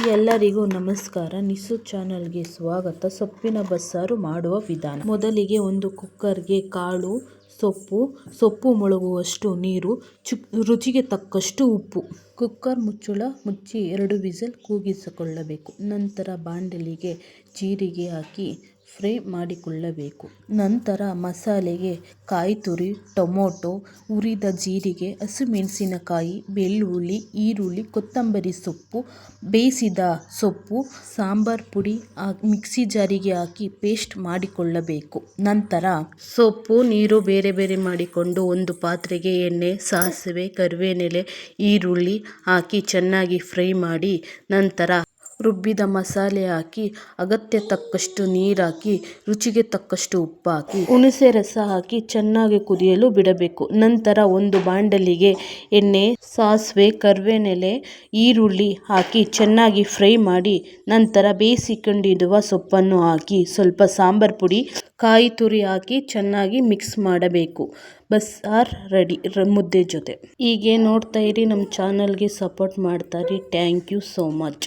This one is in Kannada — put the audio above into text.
ಎಲ್ಲರಿಗೂ ನಮಸ್ಕಾರ. ನಿಸು ಚಾನಲ್ಗೆ ಸ್ವಾಗತ. ಸೊಪ್ಪಿನ ಬಸ್ಸಾರು ಮಾಡುವ ವಿಧಾನ. ಮೊದಲಿಗೆ ಒಂದು ಕುಕ್ಕರ್ಗೆ ಕಾಳು, ಸೊಪ್ಪು ಮುಳುಗುವಷ್ಟು ನೀರು, ರುಚಿಗೆ ತಕ್ಕಷ್ಟು ಉಪ್ಪು. ಕುಕ್ಕರ್ ಮುಚ್ಚಳ ಮುಚ್ಚಿ 2 ವಿಸಿಲ್ ಕೂಗಿಸಿಕೊಳ್ಳಬೇಕು. ನಂತರ ಬಾಣಲೆಗೆ ಜೀರಿಗೆ ಹಾಕಿ ಫ್ರೈ ಮಾಡಿಕೊಳ್ಳಬೇಕು. ನಂತರ ಮಸಾಲೆಗೆ ಕಾಯಿ ತುರಿ, ಟೊಮೊಟೊ, ಹುರಿದ ಜೀರಿಗೆ, ಹಸಿಮೆಣಸಿನಕಾಯಿ, ಬೆಳ್ಳುಳ್ಳಿ, ಈರುಳ್ಳಿ, ಕೊತ್ತಂಬರಿ ಸೊಪ್ಪು, ಬೇಯಿಸಿದ ಸೊಪ್ಪು, ಸಾಂಬಾರ್ ಪುಡಿ ಮಿಕ್ಸಿ ಜಾರಿಗೆ ಹಾಕಿ ಪೇಸ್ಟ್ ಮಾಡಿಕೊಳ್ಳಬೇಕು. ನಂತರ ಸೊಪ್ಪು ನೀರು ಬೇರೆ ಬೇರೆ ಮಾಡಿಕೊಂಡು ಒಂದು ಪಾತ್ರೆಗೆ ಎಣ್ಣೆ, ಸಾಸಿವೆ, ಕರಿಬೇವಿನೆಲೆ, ಈರುಳ್ಳಿ ಹಾಕಿ ಚೆನ್ನಾಗಿ ಫ್ರೈ ಮಾಡಿ ನಂತರ ರುಬ್ಬಿದ ಮಸಾಲೆ ಹಾಕಿ ಅಗತ್ಯ ತಕ್ಕಷ್ಟು ನೀರು ಹಾಕಿ ರುಚಿಗೆ ತಕ್ಕಷ್ಟು ಉಪ್ಪು ಹಾಕಿ ಹುಣಸೆ ರಸ ಹಾಕಿ ಚೆನ್ನಾಗಿ ಕುದಿಯಲು ಬಿಡಬೇಕು. ನಂತರ ಒಂದು ಬಾಣಲೆಗೆ ಎಣ್ಣೆ, ಸಾಸಿವೆ, ಕರಿಬೇವಿನೆಲೆ, ಈರುಳ್ಳಿ ಹಾಕಿ ಚೆನ್ನಾಗಿ ಫ್ರೈ ಮಾಡಿ ನಂತರ ಬೇಯಿಸಿಕೊಂಡಿರುವ ಸೊಪ್ಪನ್ನು ಹಾಕಿ ಸ್ವಲ್ಪ ಸಾಂಬಾರ್ ಪುಡಿ, ಕಾಯಿ ತುರಿ ಹಾಕಿ ಚೆನ್ನಾಗಿ ಮಿಕ್ಸ್ ಮಾಡಬೇಕು. ಬಸ್ಸಾರ್ ರೆಡಿ ಮುದ್ದೆ ಜೊತೆ. ಹೀಗೆ ನೋಡ್ತಾ ಇರಿ, ನಮ್ಮ ಚಾನಲ್ಗೆ ಸಪೋರ್ಟ್ ಮಾಡ್ತಾ ಇರಿ. Thank you so much.